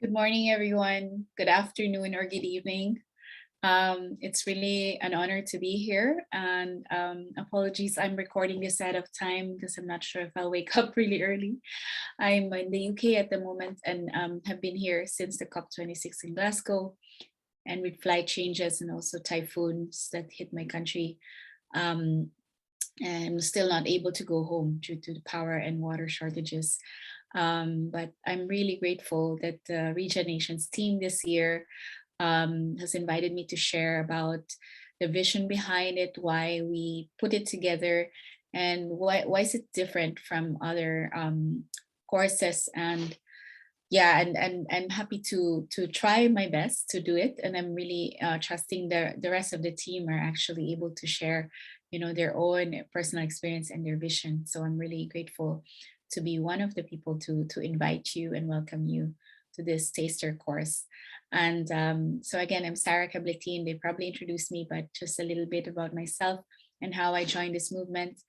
Good morning, everyone. Good afternoon or good evening. It's really an honor to be here. And apologies, I'm recording this out of time because I'm not sure if I'll wake up really early. I'm in the UK at the moment and have been here since the COP26 in Glasgow. And with flight changes and also typhoons that hit my country, um, I'm still not able to go home due to the power and water shortages. But I'm really grateful that the REGEN-Nations team this year has invited me to share about the vision behind it, why we put it together, and why is it different from other courses. And yeah, and I'm happy to try my best to do it, and I'm really trusting the rest of the team are actually able to share, their own personal experience and their vision. So I'm really grateful to be one of the people to invite you and welcome you to this taster course. And so again, I'm Sarah Queblatin. They probably introduced me, but just a little bit about myself and how I joined this movement.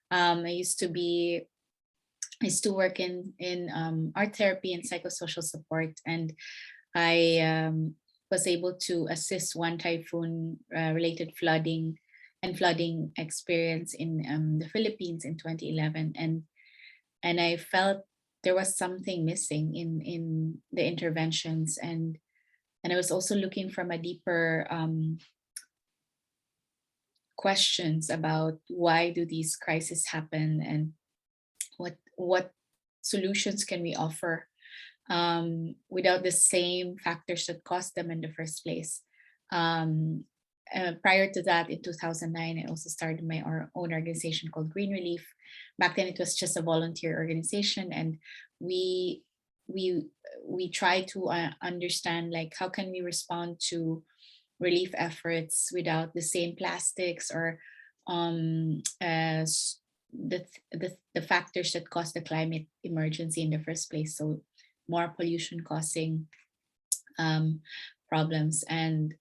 I used to work in art therapy and psychosocial support, and I was able to assist one typhoon related flooding experience in the Philippines in 2011, and I felt there was something missing in the interventions, and I was also looking from a deeper questions about why do these crises happen and what solutions can we offer without the same factors that caused them in the first place. Um, Prior to that, in 2009, I also started my own organization called Green Relief. Back then, it was just a volunteer organization, and we we we try to understand like how can we respond to relief efforts without the same plastics or as the factors that cause the climate emergency in the first place. So more pollution causing um, problems. And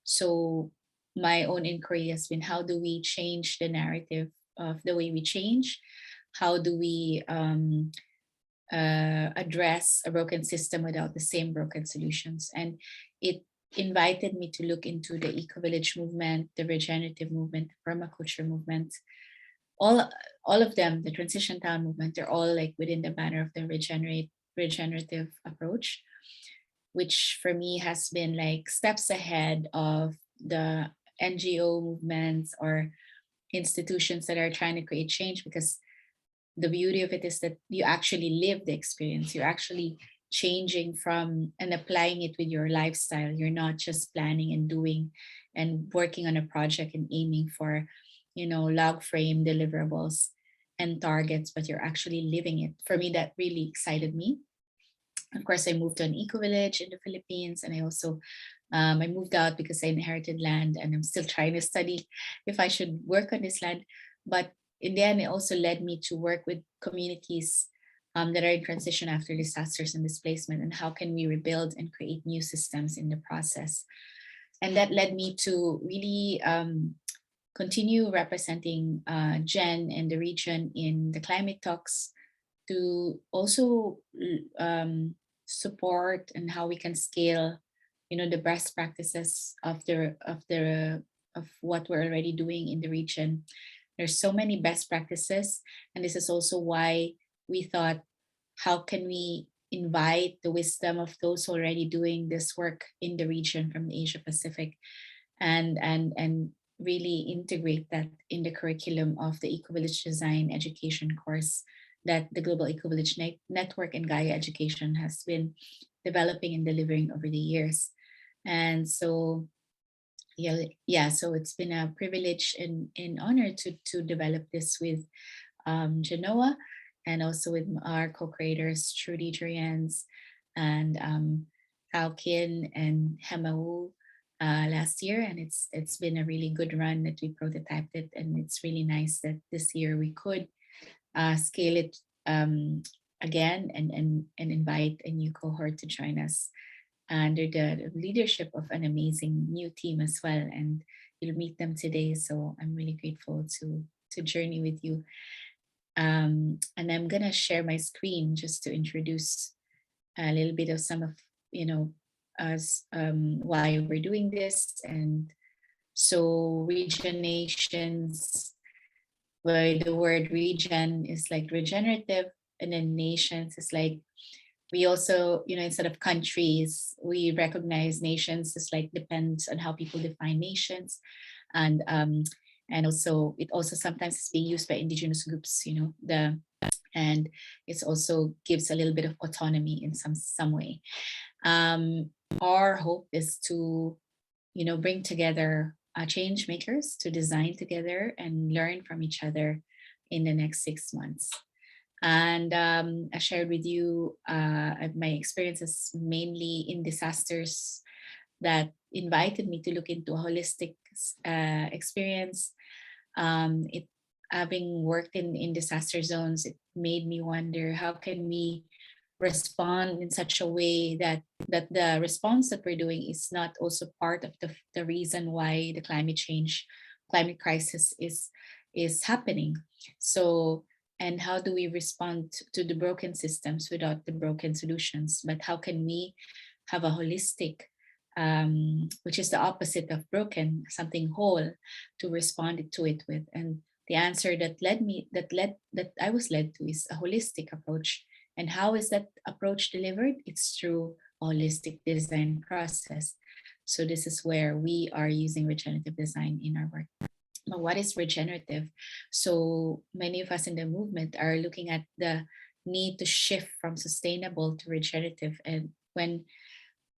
so my own inquiry has been how do we change the narrative of the way we change? How do we address a broken system without the same broken solutions? And it invited me to look into the eco-village movement, the regenerative movement, the permaculture movement, all all of them, the transition town movement, they're all like within the banner of the regenerative approach, which for me has been like steps ahead of the NGO movements or institutions that are trying to create change, because the beauty of it is that you actually live the experience. You're actually changing from and applying it with your lifestyle. You're not just planning and doing and working on a project and aiming for, log frame deliverables and targets, but you're actually living it. For me, that really excited me. Of course, I moved to an eco village in the Philippines, and I also I moved out because I inherited land, and I'm still trying to study if I should work on this land. But in the end, it also led me to work with communities that are in transition after disasters and displacement, and how can we rebuild and create new systems in the process. And that led me to really continue representing Jen and the region in the climate talks, to also support and how we can scale, the best practices of what we're already doing in the region. There's so many best practices, and this is also why we thought, how can we invite the wisdom of those already doing this work in the region from the Asia Pacific, and really integrate that in the curriculum of the Eco Village Design education course that the Global Eco Village Network and Gaia Education has been developing and delivering over the years. And so so it's been a privilege and honor to develop this with Genoa, and also with our co-creators Trudy Jurians and Alkin and Hemau last year. And it's been a really good run that we prototyped it, and it's really nice that this year we could scale it again, and invite a new cohort to join us under the leadership of an amazing new team as well. And you'll meet them today. So I'm really grateful to journey with you. And I'm gonna share my screen just to introduce a little bit of some of as why we're doing this. And so REGEN-Nations, where the word region is like regenerative, and then nations is like, we also, instead of countries, we recognize nations as like, depends on how people define nations. And also it also sometimes is being used by indigenous groups, and it's also gives a little bit of autonomy in some way. Our hope is to bring together change makers to design together and learn from each other in the next 6 months. And I shared with you my experiences mainly in disasters that invited me to look into a holistic experience. It Having worked in disaster zones, it made me wonder, how can we respond in such a way that the response that we're doing is not also part of the reason why the climate crisis is happening. So, and how do we respond to the broken systems without the broken solutions? But how can we have a holistic, which is the opposite of broken, something whole, to respond to it with? And the answer that I was led to is a holistic approach. And how is that approach delivered? It's through a holistic design process. So this is where we are using regenerative design in our work. But what is regenerative? So many of us in the movement are looking at the need to shift from sustainable to regenerative. And when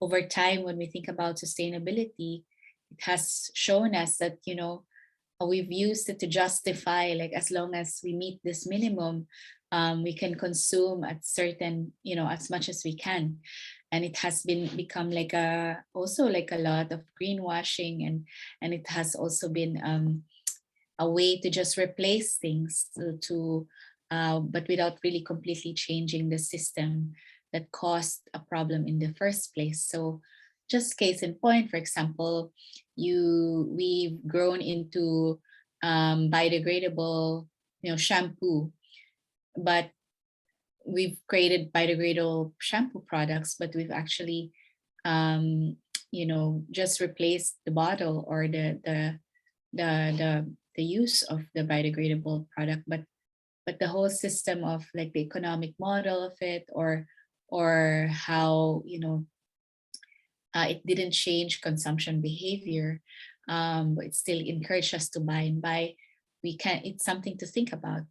over time, when we think about sustainability, it has shown us that, we've used it to justify, like, as long as we meet this minimum, we can consume at certain, as much as we can. And it has become like also like a lot of greenwashing, and it has also been a way to just replace things but without really completely changing the system that caused a problem in the first place. So just case in point, for example, we've grown into biodegradable shampoo, but we've created biodegradable shampoo products, but we've actually just replaced the bottle or the use of the biodegradable product, but the whole system of like the economic model of it, or how it didn't change consumption behavior, but it still encouraged us to buy and buy. It's something to think about,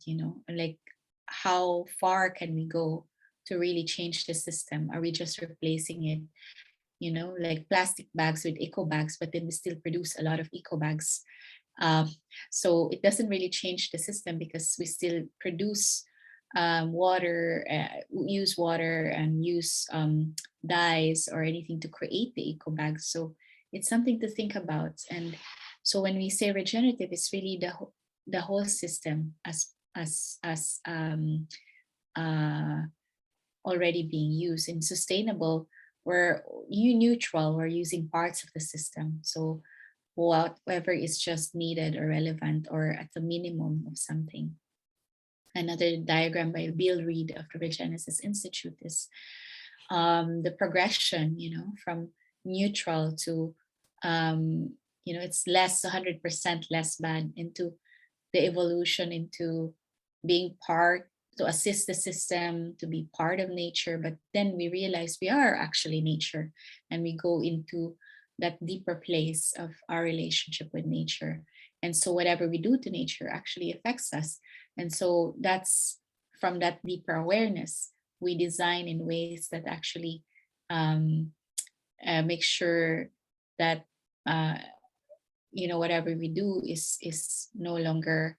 like, how far can we go to really change the system? Are we just replacing it, like plastic bags with eco bags, but then we still produce a lot of eco bags? um, so it doesn't really change the system, because we still produce use water and use dyes or anything to create the eco bags. So it's something to think about. And so when we say regenerative, it's really the whole system as uh, already being used. In sustainable, we're neutral, we're using parts of the system. So whatever is just needed or relevant or at the minimum of something. Another diagram by Bill Reed of the Regenesis Institute is the progression, from neutral to, it's less 100% less bad, into the evolution into being part, to assist the system, to be part of nature. But then we realize we are actually nature, and we go into that deeper place of our relationship with nature. And so whatever we do to nature actually affects us. And so that's from that deeper awareness, we design in ways that actually um, make sure that uh, whatever we do is no longer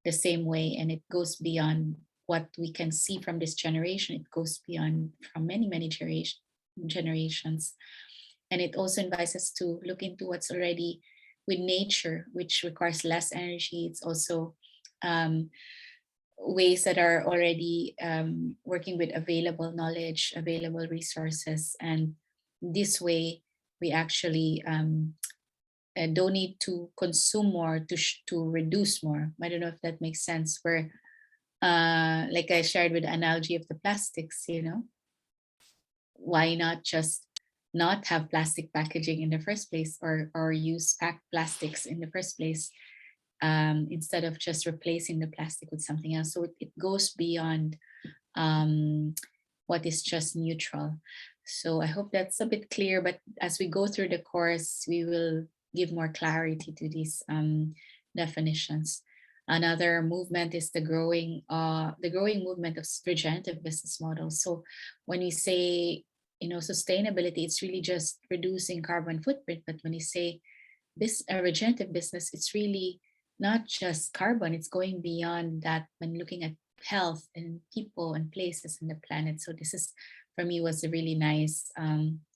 the same way, and it goes beyond what we can see from this generation. It goes beyond from many generations. And it also invites us to look into what's already with nature, which requires less energy. It's also ways that are already working with available knowledge, available resources. And this way we actually don't need to consume more to reduce more. I don't know if that makes sense. Where like I shared with the analogy of the plastics, why not just not have plastic packaging in the first place, or use packed plastics in the first place, instead of just replacing the plastic with something else. So it goes beyond um, what is just neutral. So I hope that's a bit clear, but as we go through the course, we will give more clarity to these definitions. Another movement is the growing movement of regenerative business models. So when we say, sustainability, it's really just reducing carbon footprint. But when you say this a regenerative business, it's really not just carbon, it's going beyond that when looking at health and people and places in the planet. So this is, for me, was a really nice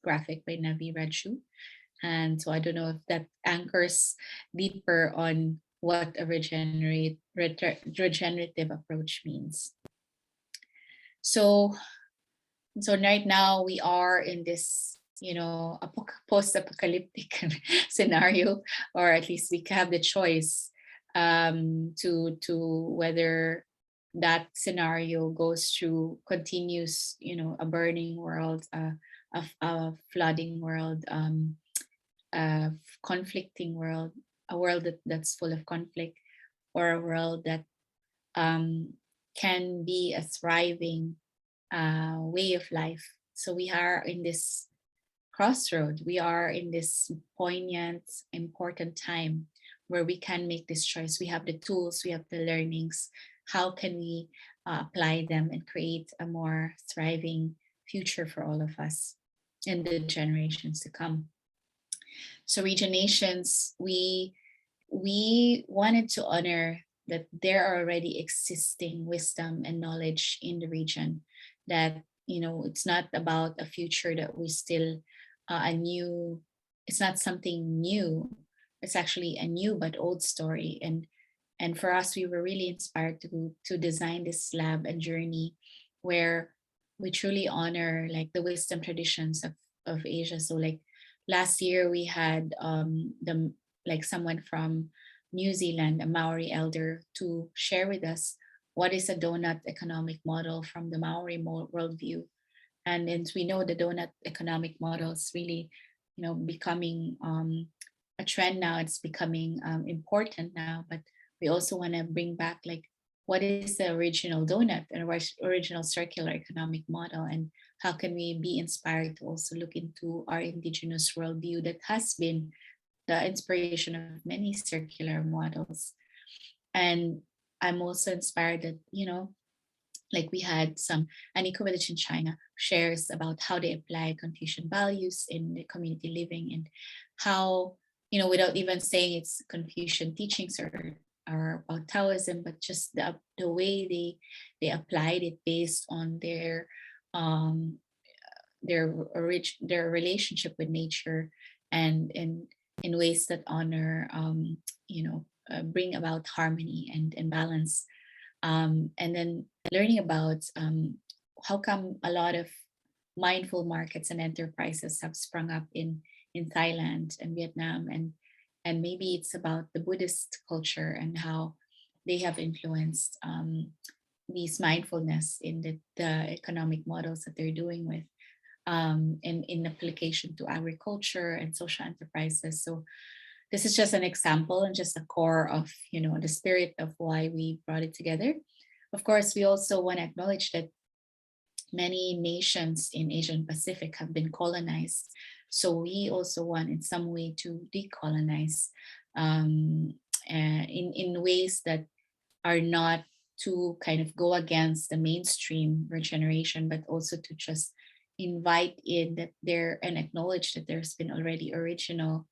graphic by Navi Raju. And so I don't know if that anchors deeper on what a regenerative approach means. So right now we are in this, post-apocalyptic scenario, or at least we have the choice to whether that scenario goes through, continues, a burning world, a flooding world, a conflicting world, a world that's full of conflict, or a world that can be a thriving way of life. So we are in this crossroad. We are in this poignant, important time where we can make this choice. We have the tools, we have the learnings. How can we apply them and create a more thriving future for all of us and the generations to come? So REGEN-Nations, we wanted to honor that there are already existing wisdom and knowledge in the region, that it's not about a future that we still a new, it's not something new, it's actually a new but old story. And for us, we were really inspired to design this lab and journey where we truly honor like the wisdom traditions of Asia. So like last year we had the like someone from New Zealand, a Maori elder, to share with us what is a donut economic model from the Maori worldview. And as we know, the donut economic model is really, becoming a trend now. It's becoming important now. But we also want to bring back like what is the original donut and original circular economic model, and how can we be inspired to also look into our indigenous worldview that has been the inspiration of many circular models. And I'm also inspired that, like we had an eco-village in China shares about how they apply Confucian values in the community living, and how, without even saying it's Confucian teachings or about Taoism, but just the way they applied it based on um, their relationship with nature, and in ways that honor, bring about harmony and balance. And then learning about how come a lot of mindful markets and enterprises have sprung up in Thailand and Vietnam, and maybe it's about the Buddhist culture and how they have influenced these mindfulness in the economic models that they're doing with, in application to agriculture and social enterprises. So this is just an example and just a core of, the spirit of why we brought it together. Of course, we also want to acknowledge that many nations in Asian Pacific have been colonized. So we also want in some way to decolonize, in ways that are not to kind of go against the mainstream regeneration, but also to just invite in that there and acknowledge that there's been already original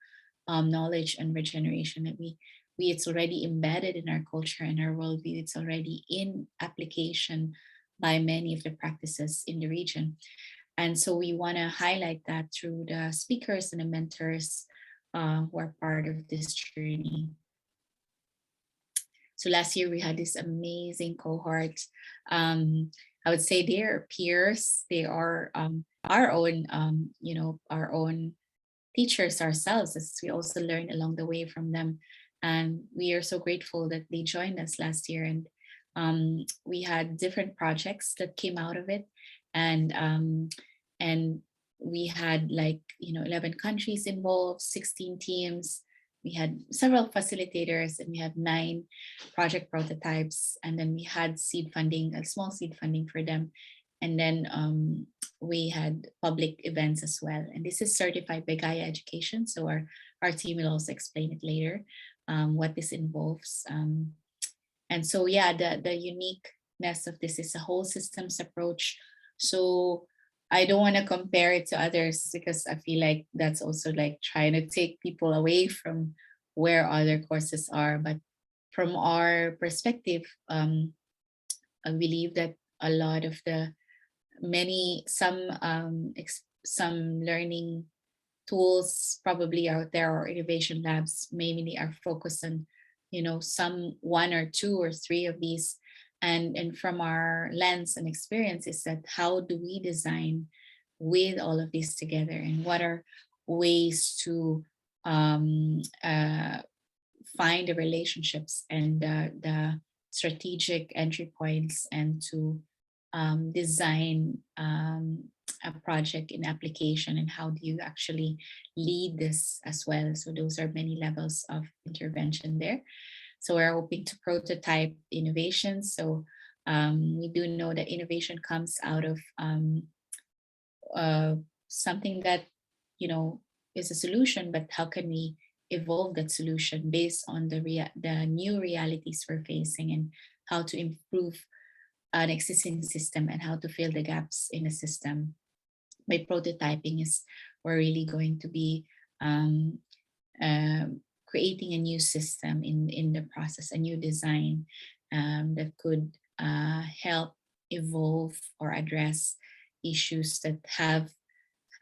knowledge and regeneration, that we it's already embedded in our culture and our worldview. It's already in application by many of the practices in the region. And so we want to highlight that through the speakers and the mentors who are part of this journey. So last year we had this amazing cohort. I would say they're peers. They are our own, our own teachers ourselves, as we also learned along the way from them. And we are so grateful that they joined us last year. And we had different projects that came out of it. And we had like, 11 countries involved, 16 teams. We had several facilitators, and we had 9 project prototypes. And then we had seed funding, a small seed funding for them. And then we had public events as well. And this is certified by Gaia Education. So our team will also explain it later, what this involves. And so, yeah, the uniqueness of this is a whole systems approach. So I don't want to compare it to others, because I feel like that's also like trying to take people away from where other courses are. But from our perspective, I believe that a lot of the some learning tools probably out there, or innovation labs mainly, are focused on, some one or two or three of these. And from our lens and experience is that, how do we design with all of these together, and what are ways to um, uh, find the relationships and the strategic entry points, and to design a project in application, and how do you actually lead this as well. So those are many levels of intervention there. So we're hoping to prototype innovations. So we do know that innovation comes out of uh, something that, you know is a solution, but how can we evolve that solution based on the new realities we're facing, and how to improve an existing system, and how to fill the gaps in a system. By prototyping is, we're really going to be um, creating a new system in the process, a new design that could help evolve or address issues that have,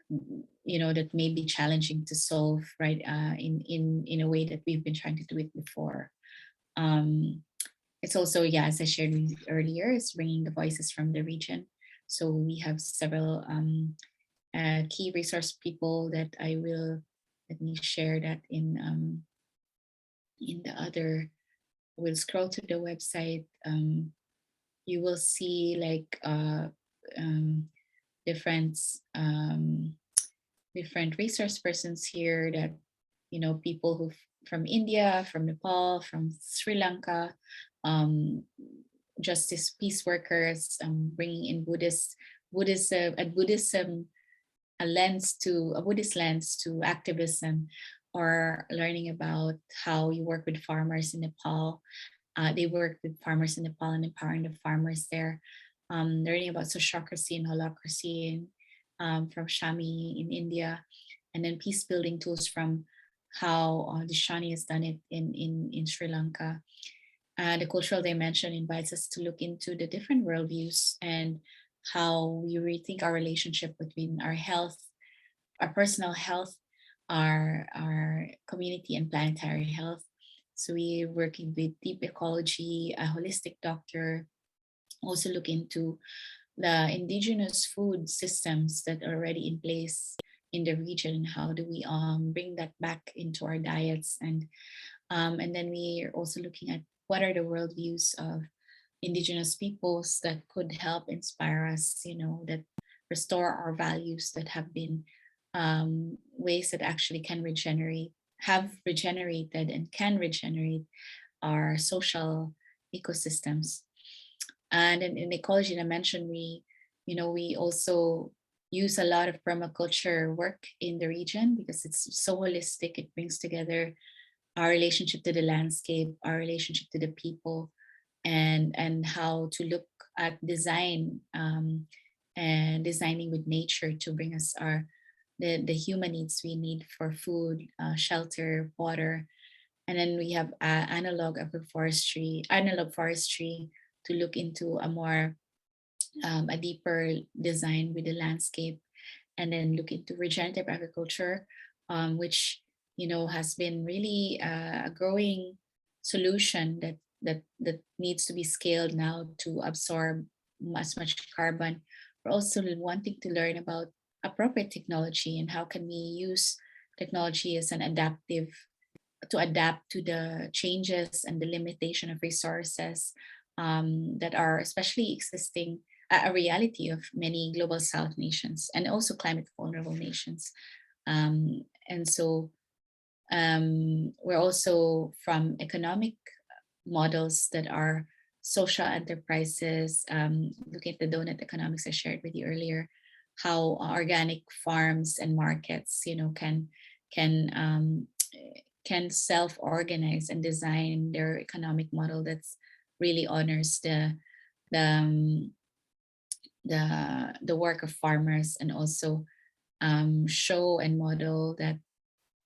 that may be challenging to solve, right, in a way that we've been trying to do it before. um, it's also, yeah, as I shared with you earlier, it's bringing the voices from the region. So we have several key resource people that I will, let me share that in the other, we'll scroll to the website. You will see like um, different um, different resource persons here, that, people who from India, from Nepal, from Sri Lanka, um, justice peace workers, bringing in Buddhism, and Buddhism, a Buddhist lens to activism, or learning about how you work with farmers in Nepal. They work with farmers in Nepal and empowering the farmers there. Learning about sociocracy and holacracy from Shami in India, and then peace building tools from how the Shani has done it in Sri Lanka. The cultural dimension invites us to look into the different worldviews, and how we rethink our relationship between our health, our personal health, our community and planetary health. So we're working with deep ecology, a holistic doctor, also look into the indigenous food systems that are already in place in the region, and how do we bring that back into our diets. And then we are also looking at what are the worldviews of indigenous peoples that could help inspire us, that restore our values, that have been ways that actually can regenerate, have regenerated and can regenerate our social ecosystems. And in ecology dimension, we also use a lot of permaculture work in the region, because it's so holistic. It brings together our relationship to the landscape, our relationship to the people, and how to look at design, and designing with nature to bring us the human needs we need for food, shelter, water. And then we have analog forestry, to look into a deeper design with the landscape. And then look into regenerative agriculture, which, has been really a growing solution that needs to be scaled now to absorb as much carbon. We're also wanting to learn about appropriate technology, and how can we use technology as an adaptive, to adapt to the changes and the limitation of resources that are especially existing a reality of many global South nations and also climate vulnerable nations. And so we're also from economic models that are social enterprises, looking at the donut economics I shared with you earlier, how organic farms and markets, can um, can self-organize and design their economic model that's really honors the um, the work of farmers, and also show and model that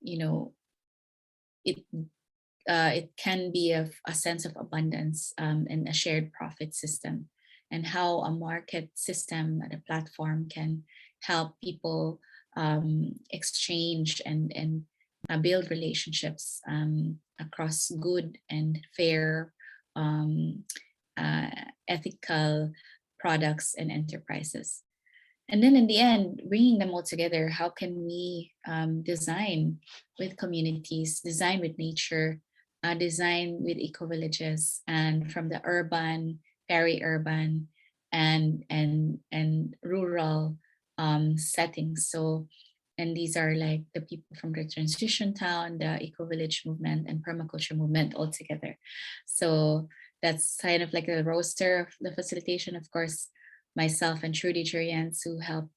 you know it it can be a sense of abundance, and a shared profit system, and how a market system and a platform can help people exchange and build relationships across good and fair, um, uh, ethical products and enterprises. And then in the end, bringing them all together, how can we design with communities, design with nature, design with eco villages, and from the urban, peri-urban, and rural settings. So, and these are like the people from the transition town, the eco village movement, and permaculture movement all together. So that's kind of like a roster of the facilitation. Of course, myself and Trudy Jurians, who helped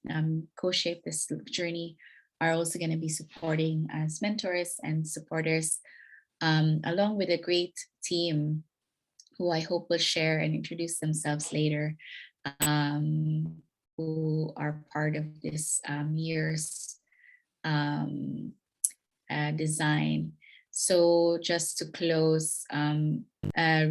co-shape this journey, are also going to be supporting as mentors and supporters, along with a great team who I hope will share and introduce themselves later, who are part of this year's um, design. So just to close, uh,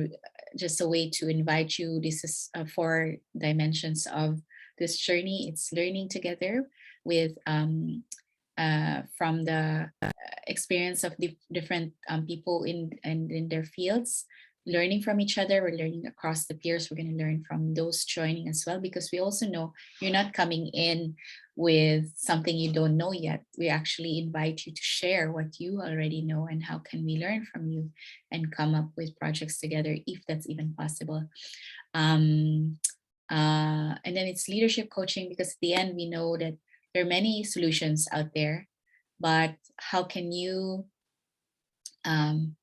just a way to invite you. This is 4 dimensions of this journey. It's learning together with from the experience of different people in their fields, learning from each other. We're learning across the peers. We're going to learn from those joining as well, because we also know you're not coming in with something you don't know yet. We actually invite you to share what you already know, and how can we learn from you and come up with projects together if that's even possible. Um, and then it's leadership coaching, because at the end we know that there are many solutions out there, but how can you um,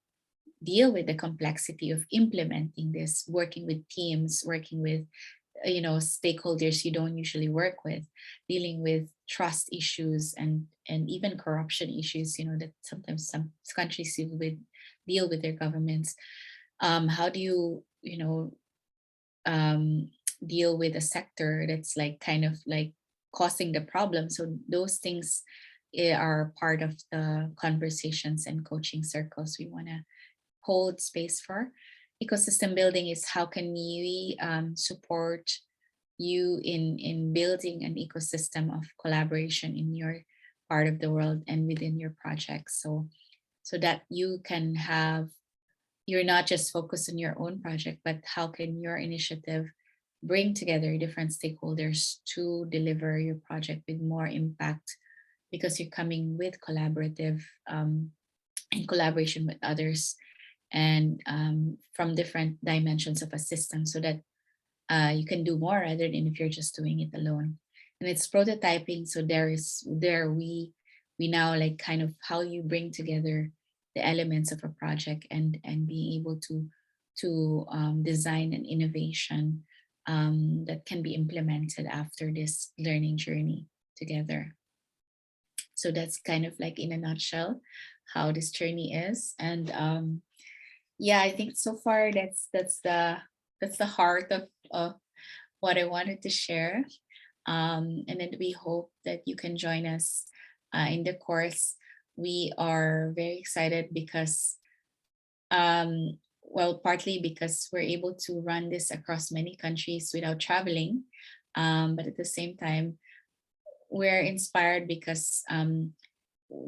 deal with the complexity of implementing this, working with teams, working with stakeholders you don't usually work with, dealing with trust issues and even corruption issues, that sometimes some countries deal with their governments. How do you um, deal with a sector that's like kind of like causing the problem? So those things are part of the conversations and coaching circles we want to hold space for. Ecosystem building is how can we support you in building an ecosystem of collaboration in your part of the world and within your project, so that you can have, you're not just focused on your own project, but how can your initiative bring together different stakeholders to deliver your project with more impact, because you're coming with collaborative in collaboration with others, and from different dimensions of a system, so that you can do more rather than if you're just doing it alone. And it's prototyping, so we now like kind of how you bring together the elements of a project, and being able to design an innovation that can be implemented after this learning journey together. So that's kind of like in a nutshell how this journey is. And yeah, I think so far that's the heart of what I wanted to share. And then we hope that you can join us in the course. We are very excited because, well, partly because we're able to run this across many countries without traveling. But at the same time, we're inspired because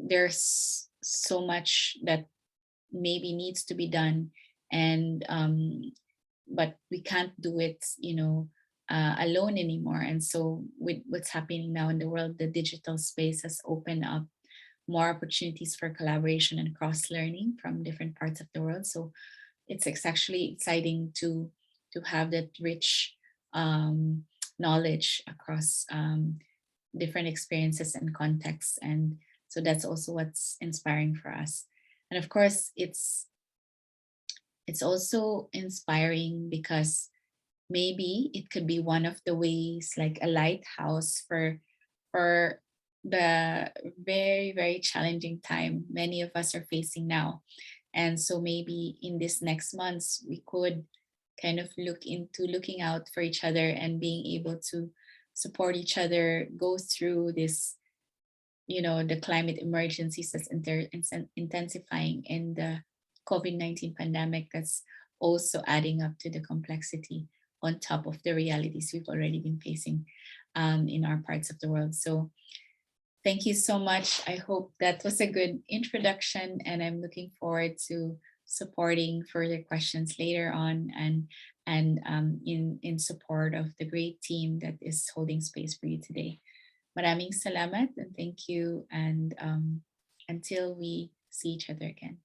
there's so much that maybe needs to be done, and but we can't do it alone anymore. And so with what's happening now in the world, the digital space has opened up more opportunities for collaboration and cross learning from different parts of the world. So it's actually exciting to have that rich um, knowledge across different experiences and contexts. And so that's also what's inspiring for us. And of course, it's also inspiring because maybe it could be one of the ways, like a lighthouse for the very, very challenging time many of us are facing now. And so maybe in this next months we could kind of look into looking out for each other and being able to support each other, go through this, the climate emergencies that's intensifying, and the COVID-19 pandemic that's also adding up to the complexity on top of the realities we've already been facing in our parts of the world. So thank you so much. I hope that was a good introduction, and I'm looking forward to supporting further questions later on, and in support of the great team that is holding space for you today. Maraming salamat and thank you, and until we see each other again.